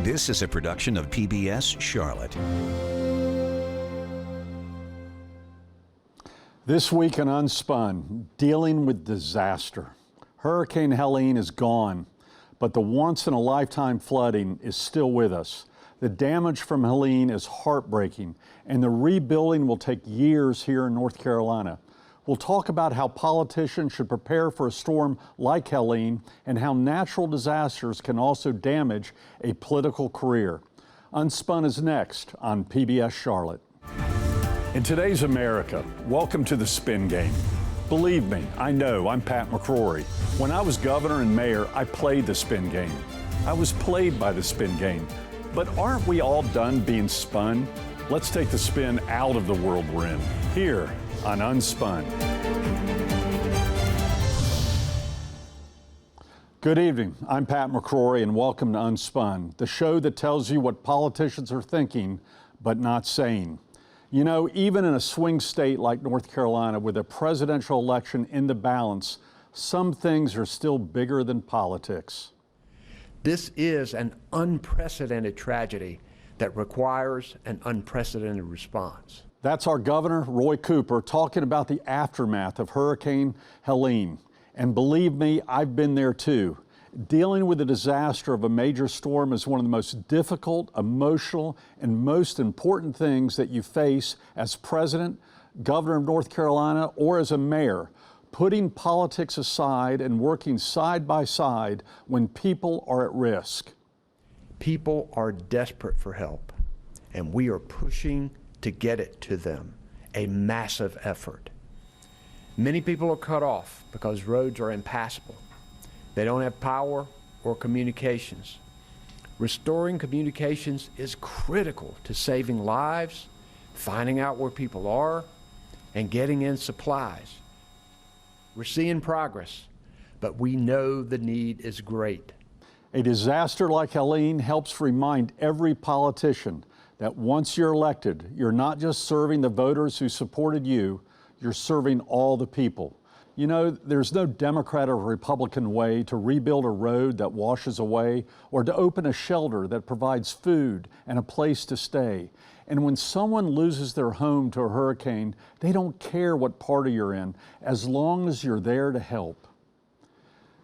This is a production of PBS Charlotte. This week on Unspun, dealing with disaster. Hurricane Helene is gone, but the once-in-a-lifetime flooding is still with us. The damage from Helene is heartbreaking, and the rebuilding will take years here in North Carolina. We'll talk about how politicians should prepare for a storm like Helene and how natural disasters can also damage a political career. Unspun is next on PBS Charlotte. In today's America, welcome to the Spin Game. Believe me, I know, I'm Pat McCrory. When I was governor and mayor, I played the Spin Game. I was played by the Spin Game. But aren't we all done being spun? Let's take the spin out of the world we're in, here on Unspun. Good evening, I'm Pat McCrory and welcome to Unspun, the show that tells you what politicians are thinking but not saying. You know, even in a swing state like North Carolina with a presidential election in the balance, some things are still bigger than politics. This is an unprecedented tragedy that requires an unprecedented response. That's our Governor, Roy Cooper, talking about the aftermath of Hurricane Helene. And believe me, I've been there too. Dealing with the disaster of a major storm is one of the most difficult, emotional, and most important things that you face as president, governor of North Carolina, or as a mayor. Putting politics aside and working side by side when people are at risk. People are desperate for help, and we are pushing to get it to them, a massive effort. Many people are cut off because roads are impassable. They don't have power or communications. Restoring communications is critical to saving lives, finding out where people are, and getting in supplies. We're seeing progress, but we know the need is great. A disaster like Helene helps remind every politician that once you're elected, you're not just serving the voters who supported you, you're serving all the people. You know, there's no Democrat or Republican way to rebuild a road that washes away or to open a shelter that provides food and a place to stay. And when someone loses their home to a hurricane, they don't care what party you're in, as long as you're there to help.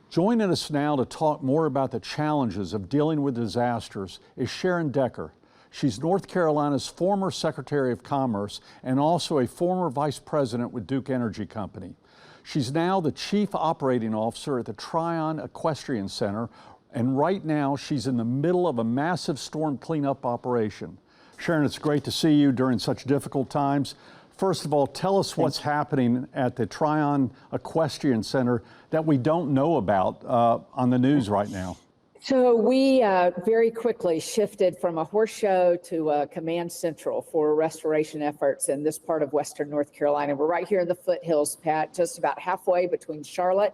Joining us now to talk more about the challenges of dealing with disasters is Sharon Decker. She's North Carolina's former Secretary of Commerce and also a former Vice President with Duke Energy Company. She's now the Chief Operating Officer at the Tryon Equestrian Center, and right now she's in the middle of a massive storm cleanup operation. Sharon, it's great to see you during such difficult times. First of all, tell us what's happening at the Tryon Equestrian Center that we don't know about on the news right now. So we very quickly shifted from a horse show to a command central for restoration efforts in this part of Western North Carolina. We're right here in the foothills, Pat, just about halfway between Charlotte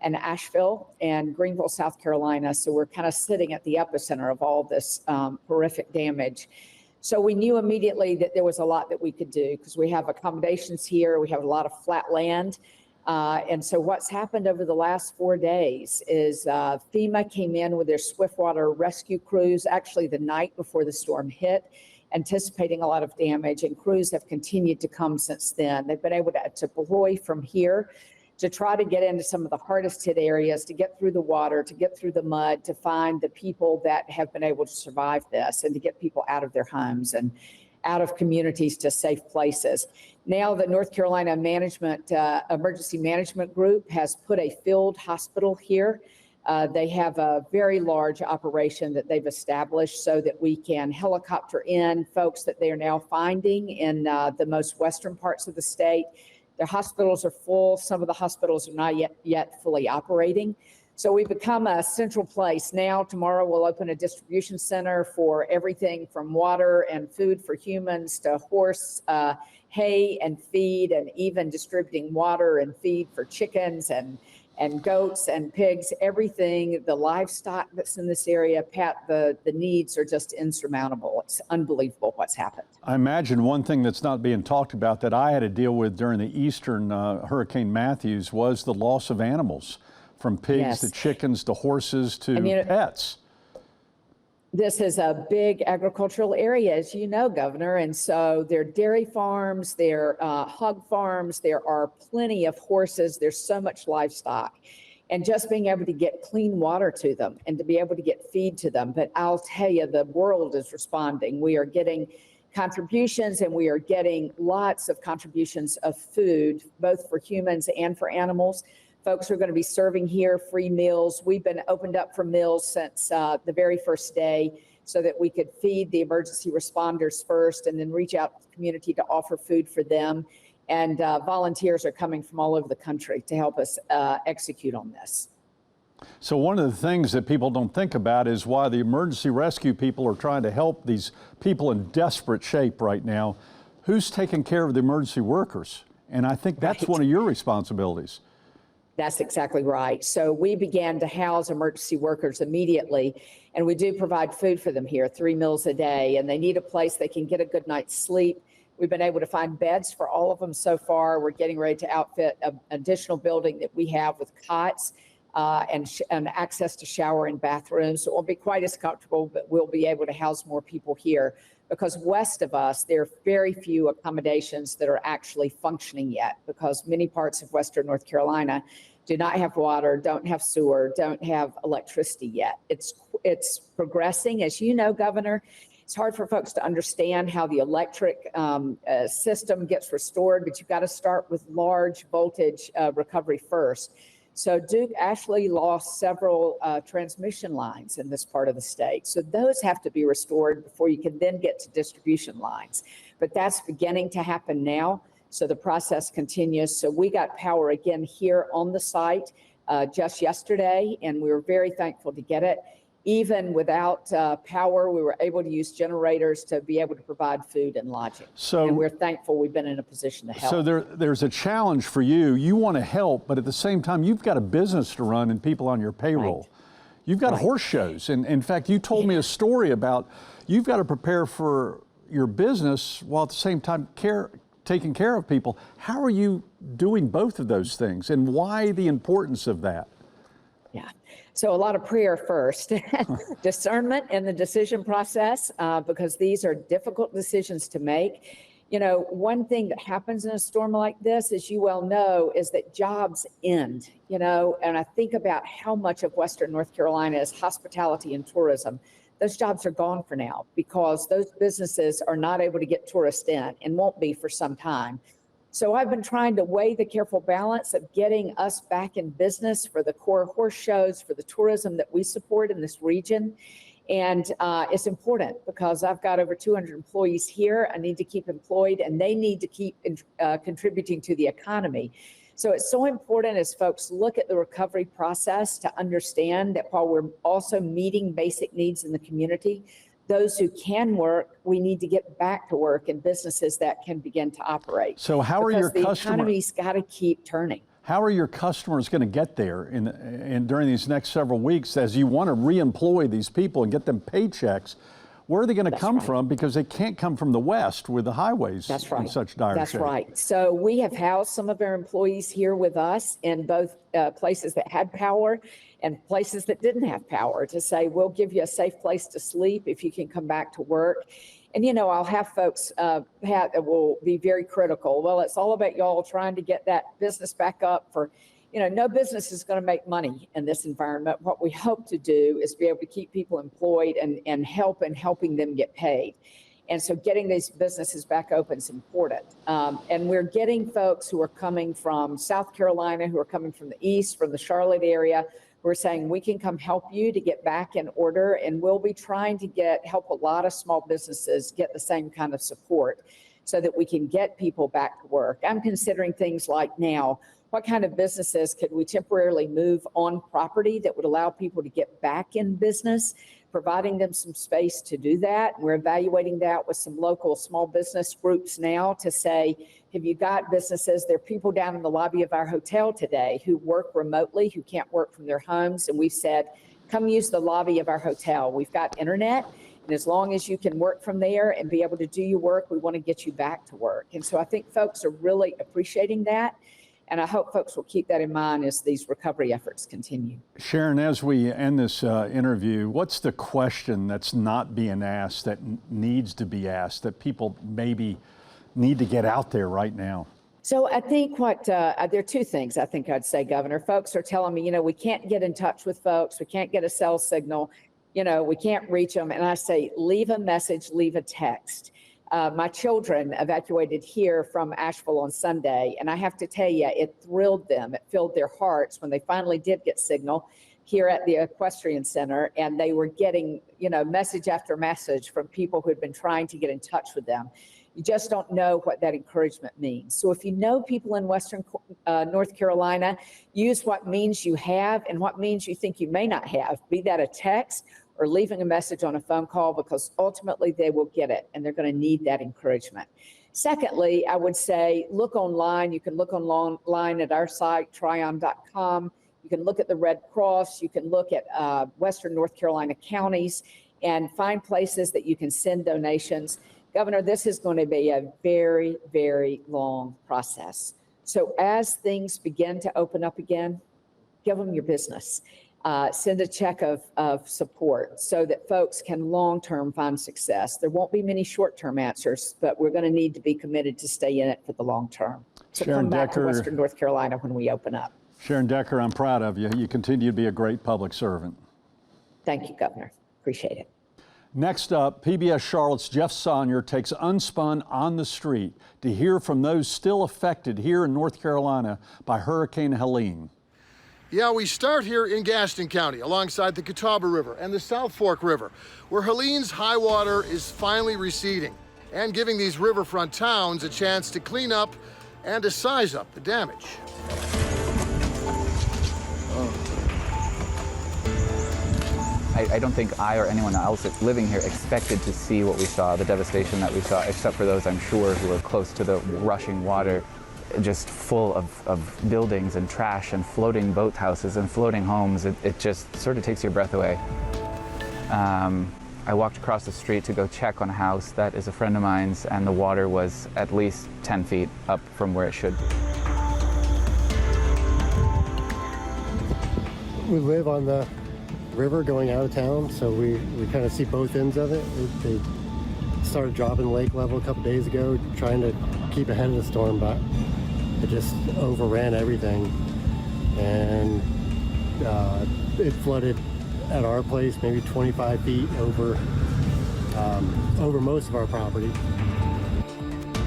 and Asheville and Greenville, South Carolina. So we're kind of sitting at the epicenter of all this horrific damage. So we knew immediately that there was a lot that we could do because we have accommodations here, we have a lot of flat land. And so what's happened over the last 4 days is FEMA came in with their Swiftwater rescue crews, actually the night before the storm hit, anticipating a lot of damage, and crews have continued to come since then. They've been able to deploy from here to try to get into some of the hardest hit areas, to get through the water, to get through the mud, to find the people that have been able to survive this and to get people out of their homes and out of communities to safe places. Now the North Carolina Emergency Management Group has put a field hospital here. They have a very large operation that they've established so that we can helicopter in folks that they are now finding in the most western parts of the state. Their hospitals are full. Some of the hospitals are not yet fully operating. So we've become a central place. Now, tomorrow we'll open a distribution center for everything from water and food for humans to horse, hay and feed, and even distributing water and feed for chickens and goats and pigs, everything, the livestock that's in this area. Pat, the needs are just insurmountable. It's unbelievable what's happened. I imagine one thing that's not being talked about that I had to deal with during the Eastern Hurricane Matthews was the loss of animals, from pigs to chickens to horses to pets. This is a big agricultural area, as you know, Governor. And so there are dairy farms, there are hog farms, there are plenty of horses, there's so much livestock. And just being able to get clean water to them and to be able to get feed to them. But I'll tell you, the world is responding. We are getting contributions, and we are getting lots of contributions of food, both for humans and for animals. Folks are going to be serving here free meals. We've been opened up for meals since the very first day so that we could feed the emergency responders first and then reach out to the community to offer food for them. And volunteers are coming from all over the country to help us execute on this. So one of the things that people don't think about is why the emergency rescue people are trying to help these people in desperate shape right now. Who's taking care of the emergency workers? And I think that's Right. one of your responsibilities. That's exactly right. So we began to house emergency workers immediately, and we do provide food for them here, 3 meals a day, and they need a place they can get a good night's sleep. We've been able to find beds for all of them so far. We're getting ready to outfit an additional building that we have with cots and access to shower and bathrooms. So it won't be quite as comfortable, but we'll be able to house more people here, because west of us, there are very few accommodations that are actually functioning yet, because many parts of Western North Carolina do not have water, don't have sewer, don't have electricity yet. It's progressing, as you know, Governor. It's hard for folks to understand how the electric system gets restored, but you've got to start with large voltage recovery first. So Duke actually lost several transmission lines in this part of the state. So those have to be restored before you can then get to distribution lines. But that's beginning to happen now. So the process continues. So we got power again here on the site just yesterday, and we were very thankful to get it. Even without power, we were able to use generators to be able to provide food and lodging. So- and we're thankful we've been in a position to help. So there's a challenge for you. You want to help, but at the same time, you've got a business to run and people on your payroll. Right. You've got horse shows. And in fact, you told me a story about you've got to prepare for your business while at the same time taking care of people. How are you doing both of those things, and why the importance of that? Yeah. So a lot of prayer first, discernment in the decision process, because these are difficult decisions to make. You know, one thing that happens in a storm like this, as you well know, is that jobs end, you know, and I think about how much of Western North Carolina is hospitality and tourism. Those jobs are gone for now because those businesses are not able to get tourists in and won't be for some time. So I've been trying to weigh the careful balance of getting us back in business for the core horse shows, for the tourism that we support in this region. And it's important because I've got over 200 employees here. I need to keep employed, and they need to keep contributing to the economy. So it's so important as folks look at the recovery process to understand that while we're also meeting basic needs in the community, those who can work, we need to get back to work in businesses that can begin to operate. So how are your Because the customers? economy's got to keep turning. How are your customers going to get there during these next several weeks as you want to reemploy these people and get them paychecks? Where are they going to come from? Because they can't come from the West with the highways in such dire shape. That's right. So we have housed some of our employees here with us in both places that had power and places that didn't have power, to say, we'll give you a safe place to sleep if you can come back to work. And, you know, I'll have folks that will be very critical. Well, it's all about y'all trying to get that business back up for, you know, no business is going to make money in this environment. What we hope to do is be able to keep people employed and help in helping them get paid. And so getting these businesses back open is important. And we're getting folks who are coming from South Carolina, who are coming from the East, from the Charlotte area. We're saying we can come help you to get back in order, and we'll be trying to help a lot of small businesses get the same kind of support so that we can get people back to work. I'm considering things like now, what kind of businesses could we temporarily move on property that would allow people to get back in business, providing them some space to do that. We're evaluating that with some local small business groups now to say, have you got businesses? There are people down in the lobby of our hotel today who work remotely, who can't work from their homes. And we've said, come use the lobby of our hotel. We've got internet. And as long as you can work from there and be able to do your work, we want to get you back to work. And so I think folks are really appreciating that. And I hope folks will keep that in mind as these recovery efforts continue. Sharon, as we end this interview, what's the question that's not being asked that needs to be asked, that people maybe need to get out there right now? So I think there are two things I think I'd say, Governor. Folks are telling me, we can't get in touch with folks. We can't get a cell signal. We can't reach them. And I say, leave a message, leave a text. My children evacuated here from Asheville on Sunday, and I have to tell you, it thrilled them. It filled their hearts when they finally did get signal here at the Equestrian Center, and they were getting, message after message from people who had been trying to get in touch with them. You just don't know what that encouragement means. So if you know people in Western North Carolina, use what means you have and what means you think you may not have, be that a text or leaving a message on a phone call, because ultimately they will get it and they're going to need that encouragement. Secondly, I would say look online. You can look online at our site, trion.com. You can look at the Red Cross. You can look at Western North Carolina counties and find places that you can send donations. Governor, this is going to be a very, very long process. So as things begin to open up again, give them your business. Send a check of support so that folks can long-term find success. There won't be many short-term answers, but we're going to need to be committed to stay in it for the long term. So Sharon come back Decker, to Western North Carolina when we open up. Sharon Decker, I'm proud of you. You continue to be a great public servant. Thank you, Governor. Appreciate it. Next up, PBS Charlotte's Jeff Sonnier takes Unspun on the street to hear from those still affected here in North Carolina by Hurricane Helene. Yeah, we start here in Gaston County alongside the Catawba River and the South Fork River, where Helene's high water is finally receding and giving these riverfront towns a chance to clean up and to size up the damage. I don't think I or anyone else living here expected to see what we saw, the devastation that we saw, except for those, I'm sure, who were close to the rushing water, just full of buildings and trash and floating boathouses and floating homes. It just sort of takes your breath away. I walked across the street to go check on a house that is a friend of mine's, and the water was at least 10 feet up from where it should be. We live on the river going out of town, so we kind of see both ends of it. They started dropping lake level a couple days ago, trying to keep ahead of the storm, but it just overran everything, and it flooded at our place maybe 25 feet over most of our property.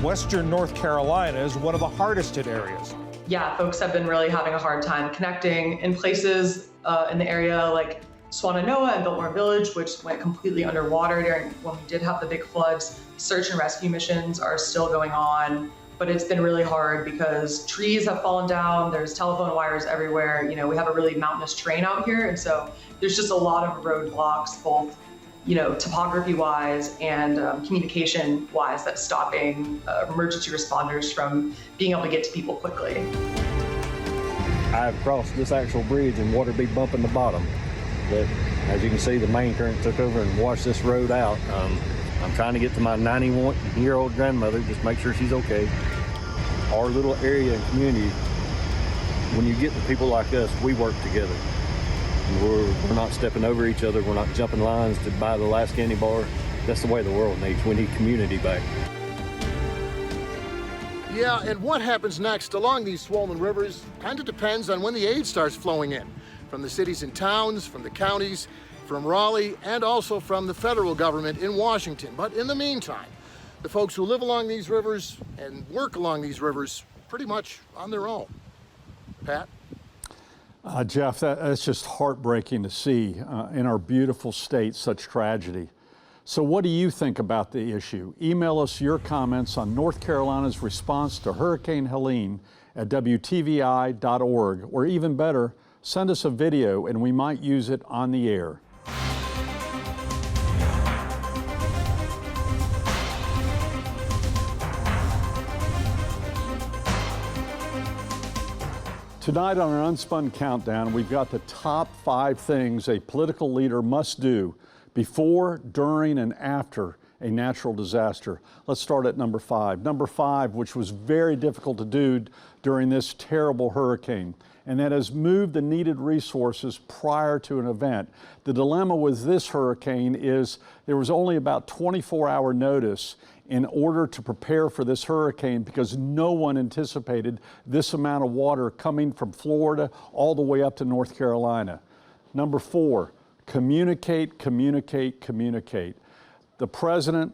Western North Carolina is one of the hardest hit areas. Yeah, folks have been really having a hard time connecting in places in the area like Swannanoa and Biltmore Village, which went completely underwater during when we did have the big floods. Search and rescue missions are still going on, but it's been really hard because trees have fallen down, there's telephone wires everywhere. We have a really mountainous terrain out here, and so there's just a lot of roadblocks, both topography-wise and communication-wise, that's stopping emergency responders from being able to get to people quickly. I've crossed this actual bridge and water be bumping the bottom. But as you can see, the main current took over and washed this road out. I'm trying to get to my 91-year-old grandmother, just make sure she's okay. Our little area and community, when you get to people like us, we work together. We're not stepping over each other. We're not jumping lines to buy the last candy bar. That's the way the world needs. We need community back. Yeah, and what happens next along these swollen rivers kind of depends on when the aid starts flowing in. From the cities and towns, from the counties, from Raleigh, and also from the federal government in Washington. But in the meantime, the folks who live along these rivers and work along these rivers pretty much on their own. Pat? Jeff, that's just heartbreaking to see in our beautiful state, such tragedy. So what do you think about the issue? Email us your comments on North Carolina's response to Hurricane Helene at WTVI.org, or even better, send us a video and we might use it on the air. Tonight on our Unspun Countdown, we've got the top 5 things a political leader must do before, during, and after a natural disaster. Let's start at number 5. Number 5, which was very difficult to do during this terrible hurricane, and that has moved the needed resources prior to an event. The dilemma with this hurricane is there was only about 24-hour notice in order to prepare for this hurricane because no one anticipated this amount of water coming from Florida all the way up to North Carolina. Number 4, communicate, communicate, communicate. The president,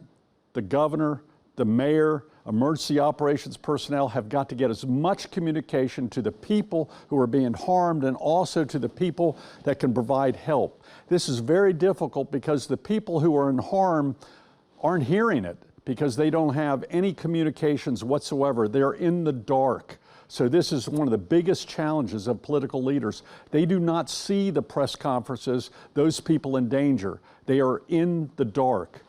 the governor, the mayor, emergency operations personnel have got to get as much communication to the people who are being harmed and also to the people that can provide help. This is very difficult because the people who are in harm aren't hearing it because they don't have any communications whatsoever. They're in the dark. So this is one of the biggest challenges of political leaders. They do not see the press conferences, those people in danger. They are in the dark.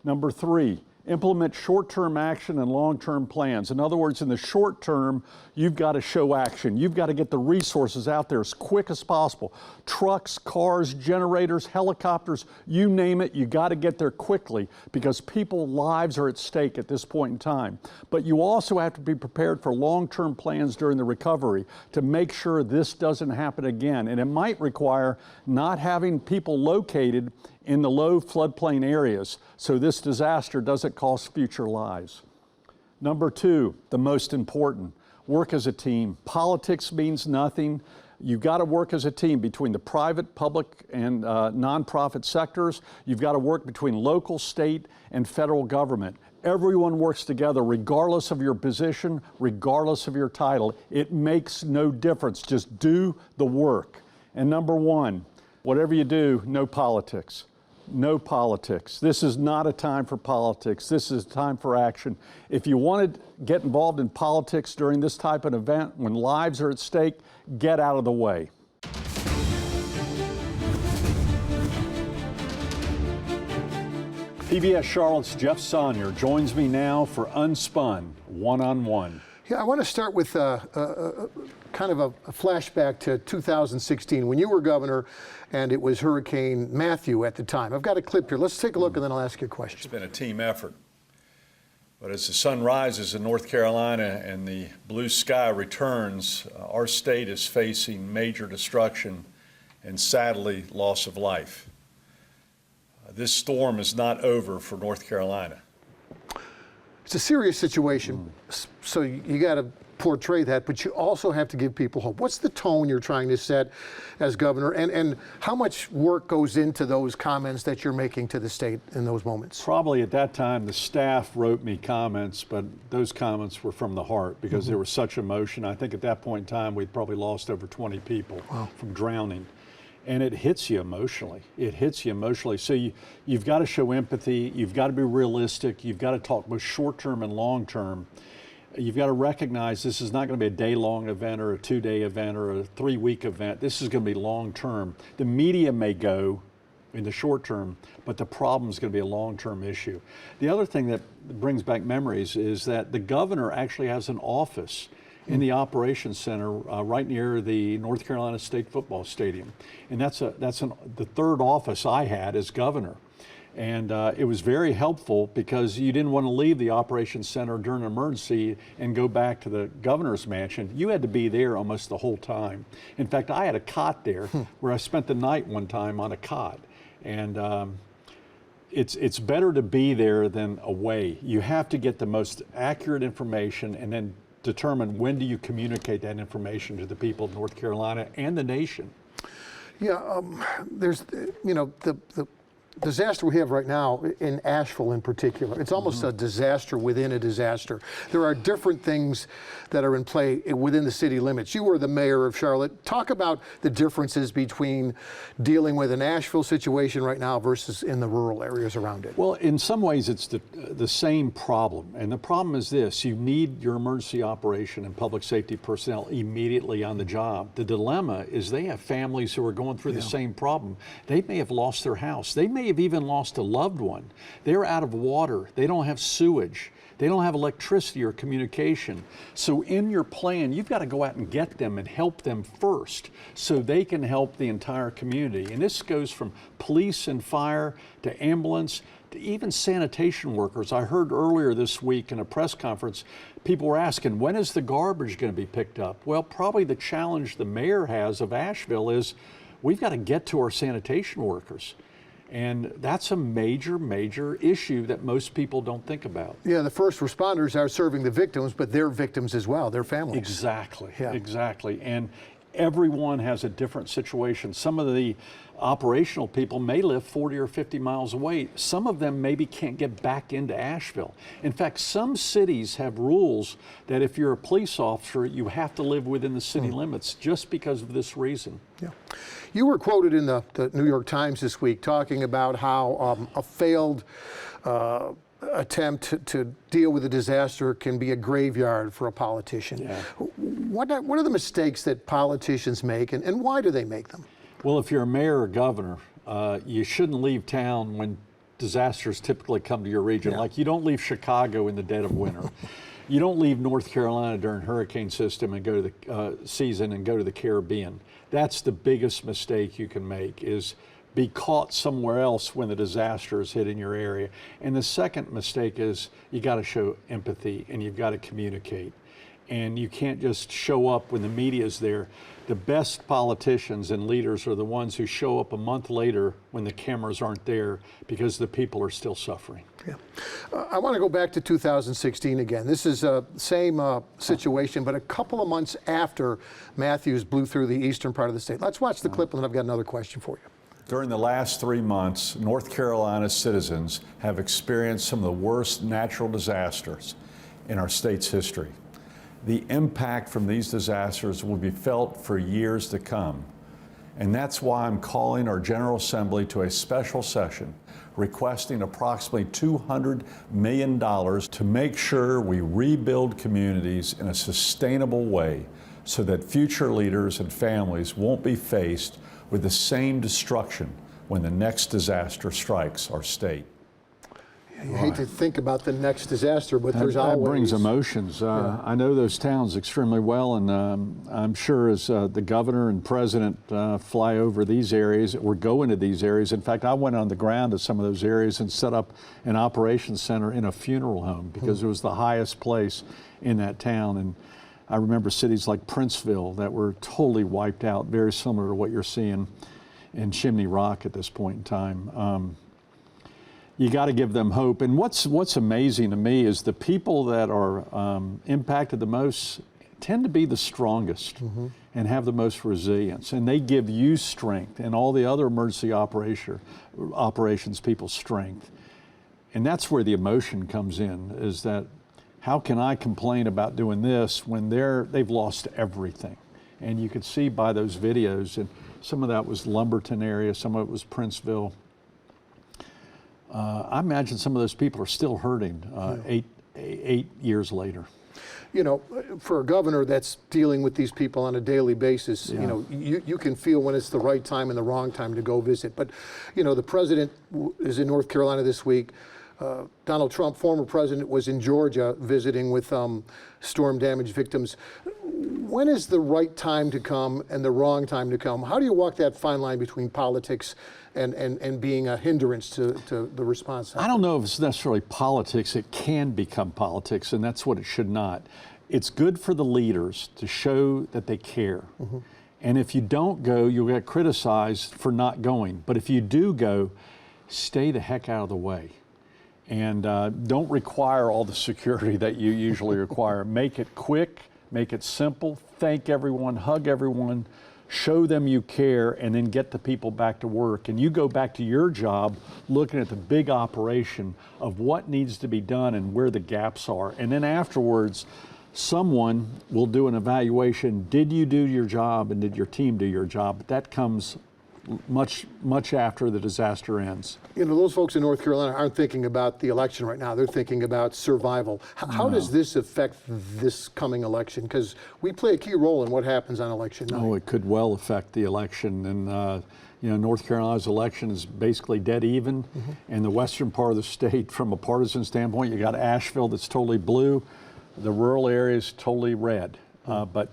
Number 3, implement short-term action and long-term plans. In other words, in the short term, you've got to show action. You've got to get the resources out there as quick as possible. Trucks, cars, generators, helicopters, you name it, you got to get there quickly because people's lives are at stake at this point in time. But you also have to be prepared for long-term plans during the recovery to make sure this doesn't happen again. And it might require not having people located in the low floodplain areas so this disaster doesn't cost future lives. Number 2, the most important, work as a team. Politics means nothing. You've got to work as a team between the private, public, and nonprofit sectors. You've got to work between local, state, and federal government. Everyone works together regardless of your position, regardless of your title. It makes no difference. Just do the work. And number 1, whatever you do, no politics. No politics. This is not a time for politics. This is a time for action. If you want to get involved in politics during this type of event, when lives are at stake, get out of the way. PBS Charlotte's Jeff Sonnier joins me now for Unspun, One-on-One. Yeah, I want to start with kind of a flashback to 2016 when you were governor and it was Hurricane Matthew at the time. I've got a clip here. Let's take a look and then I'll ask you a question. It's been a team effort. But as the sun rises in North Carolina and the blue sky returns, our state is facing major destruction and sadly loss of life. This storm is not over for North Carolina. It's a serious situation, so you got to portray that, but you also have to give people hope. What's the tone you're trying to set as governor, and how much work goes into those comments that you're making to the state in those moments? Probably at that time the staff wrote me comments, but those comments were from the heart because there was such emotion. I think at that point in time we'd probably lost over 20 people from drowning. And it hits you emotionally. It hits you emotionally. So you've got to show empathy. You've got to be realistic. You've got to talk both short-term and long-term. You've got to recognize this is not going to be a day-long event or a 2-day event or a 3-week event. This is going to be long-term. The media may go in the short term, but the problem is going to be a long-term issue. The other thing that brings back memories is that the governor actually has an office in the operations center right near the North Carolina State Football Stadium. And that's the third office I had as governor. And it was very helpful because you didn't want to leave the operations center during an emergency and go back to the governor's mansion. You had to be there almost the whole time. In fact, I had a cot there where I spent the night one time on a cot. And it's better to be there than away. You have to get the most accurate information and then determine when do you communicate that information to the people of North Carolina and the nation. Yeah, there's, the disaster we have right now in Asheville in particular. It's almost a disaster within a disaster. There are different things that are in play within the city limits. You were the mayor of Charlotte. Talk about the differences between dealing with an Asheville situation right now versus in the rural areas around it. Well, in some ways it's the same problem. And the problem is this: you need your emergency operation and public safety personnel immediately on the job. The dilemma is they have families who are going through the same problem. They may have lost their house. They may may have even lost a loved one. They're out of water. They don't have sewage. They don't have electricity or communication. So in your plan, you've got to go out and get them and help them first so they can help the entire community. And this goes from police and fire to ambulance to even sanitation workers. I heard earlier this week in a press conference, people were asking, when is the garbage going to be picked up? Well, probably the challenge the mayor has of Asheville is we've got to get to our sanitation workers. And that's a major, major issue that most people don't think about. Yeah, the first responders are serving the victims, but they're victims as well, their families. Exactly, Yeah. exactly. And everyone has a different situation. Some of the operational people may live 40 or 50 miles away. Some of them maybe can't get back into Asheville. In fact, some cities have rules that if you're a police officer, you have to live within the city limits just because of this reason. Yeah. You were quoted in the New York Times this week talking about how a failed attempt to deal with a disaster can be a graveyard for a politician. Yeah. What are the mistakes that politicians make, and why do they make them? Well, if you're a mayor or governor, you shouldn't leave town when disasters typically come to your region. Yeah. Like you don't leave Chicago in the dead of winter. You don't leave North Carolina during hurricane season and go to the Caribbean. That's the biggest mistake you can make, is be caught somewhere else when the disaster is hitting your area. And the second mistake is you got to show empathy and you've got to communicate. And you can't just show up when the media is there. The best politicians and leaders are the ones who show up a month later when the cameras aren't there because the people are still suffering. Yeah. I want to go back to 2016 again. This is the same situation, but a couple of months after Matthews blew through the eastern part of the state. Let's watch the clip, and then I've got another question for you. During the last 3 months, North Carolina citizens have experienced some of the worst natural disasters in our state's history. The impact from these disasters will be felt for years to come. And that's why I'm calling our General Assembly to a special session requesting approximately $200 million to make sure we rebuild communities in a sustainable way so that future leaders and families won't be faced with the same destruction when the next disaster strikes our state. You hate to think about the next disaster, but there's always... That brings emotions. I know those towns extremely well, and I'm sure as the governor and president fly over these areas or go into these areas. In fact, I went on the ground to some of those areas and set up an operations center in a funeral home because it was the highest place in that town. And I remember cities like Princeville that were totally wiped out, very similar to what you're seeing in Chimney Rock at this point in time. You got to give them hope. And what's amazing to me is the people that are impacted the most tend to be the strongest and have the most resilience. And they give you strength and all the other emergency operations people strength. And that's where the emotion comes in, is that how can I complain about doing this when they've lost everything? And you could see by those videos, and some of that was Lumberton area, some of it was Princeville. I imagine some of those people are still hurting 8 years later. You know, for a governor that's dealing with these people on a daily basis, you know, you can feel when it's the right time and the wrong time to go visit. But, you know, the president is in North Carolina this week. Donald Trump, former president, was in Georgia visiting with storm damage victims. When is the right time to come and the wrong time to come? How do you walk that fine line between politics and being a hindrance to the response? I don't know if it's necessarily politics. It can become politics, and that's what it should not. It's good for the leaders to show that they care. And if you don't go, you'll get criticized for not going. But if you do go, stay the heck out of the way. And don't require all the security that you usually require. Make it quick, make it simple, thank everyone, hug everyone, show them you care, and then get the people back to work. And you go back to your job looking at the big operation of what needs to be done and where the gaps are. And then afterwards, someone will do an evaluation. Did you do your job and did your team do your job? But that comes much after the disaster ends. You know, those folks in North Carolina aren't thinking about the election right now. They're thinking about survival. How does this affect this coming election? Because we play a key role in what happens on election night. Oh, it could well affect the election. And, You know, North Carolina's election is basically dead even. And the western part of the state, from a partisan standpoint, you got Asheville that's totally blue. The rural area is totally red. But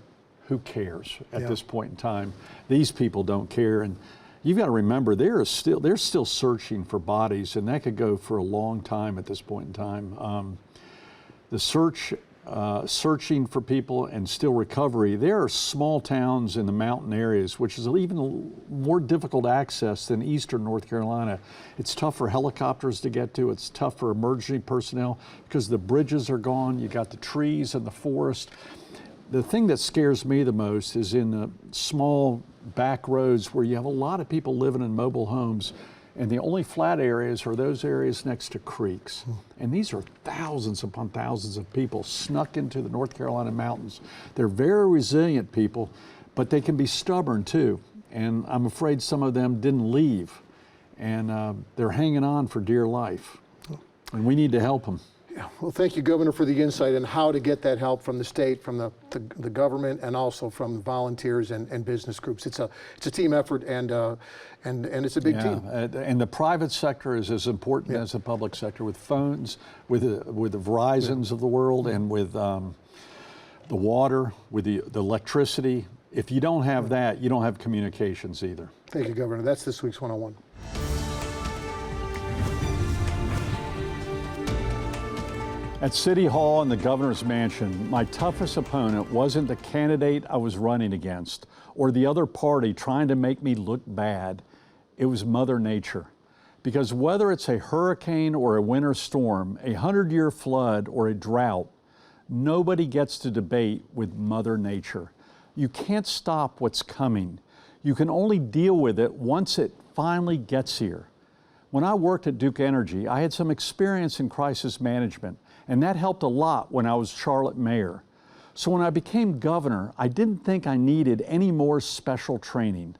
who cares at this point in time? These people don't care. And you've got to remember, they're still searching for bodies, and that could go for a long time at this point in time. The searching for people and still recovery, there are small towns in the mountain areas, which is even more difficult access than eastern North Carolina. It's tough for helicopters to get to. It's tough for emergency personnel because the bridges are gone. You got the trees and the forest. The thing that scares me the most is in the small back roads where you have a lot of people living in mobile homes, and the only flat areas are those areas next to creeks. And these are thousands upon thousands of people snuck into the North Carolina mountains. They're very resilient people, but they can be stubborn too. And I'm afraid some of them didn't leave, and they're hanging on for dear life. And we need to help them. Yeah. Well, thank you, Governor, for the insight on how to get that help from the state, from the government, and also from volunteers and business groups. It's a team effort, and it's a big team. And the private sector is as important as the public sector, with phones, with the Verizons of the world, and with the water, with the electricity. If you don't have that, you don't have communications either. Thank you, Governor. That's this week's 101. At City Hall and the governor's mansion, my toughest opponent wasn't the candidate I was running against or the other party trying to make me look bad. It was Mother Nature. Because whether it's a hurricane or a winter storm, a 100-year flood or a drought, nobody gets to debate with Mother Nature. You can't stop what's coming. You can only deal with it once it finally gets here. When I worked at Duke Energy, I had some experience in crisis management, and that helped a lot when I was Charlotte mayor. So when I became governor, I didn't think I needed any more special training.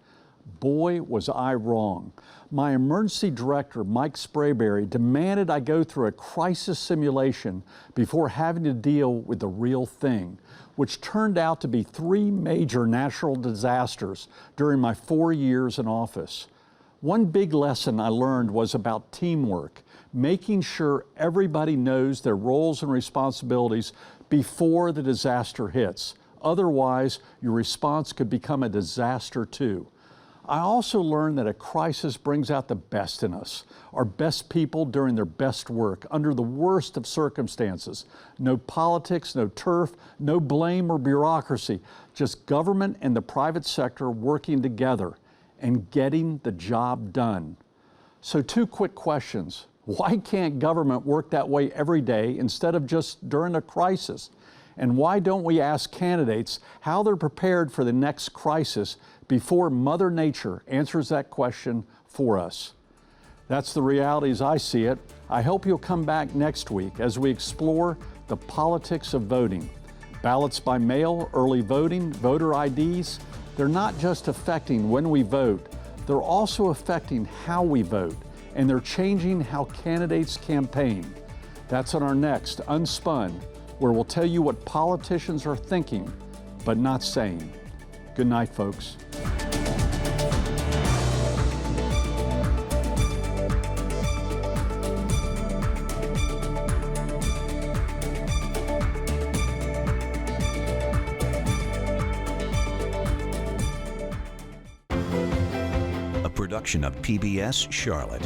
Boy, was I wrong. My emergency director, Mike Sprayberry, demanded I go through a crisis simulation before having to deal with the real thing, which turned out to be 3 major natural disasters during my 4 years in office. One big lesson I learned was about teamwork, making sure everybody knows their roles and responsibilities before the disaster hits. Otherwise, your response could become a disaster too. I also learned that a crisis brings out the best in us, our best people doing their best work under the worst of circumstances. No politics, no turf, no blame or bureaucracy, just government and the private sector working together and getting the job done. So 2 quick questions. Why can't government work that way every day instead of just during a crisis? And why don't we ask candidates how they're prepared for the next crisis before Mother Nature answers that question for us? That's the reality as I see it. I hope you'll come back next week as we explore the politics of voting. Ballots by mail, early voting, voter IDs, they're not just affecting when we vote, they're also affecting how we vote, and they're changing how candidates campaign. That's on our next Unspun, where we'll tell you what politicians are thinking, but not saying. Good night, folks. A production of PBS Charlotte.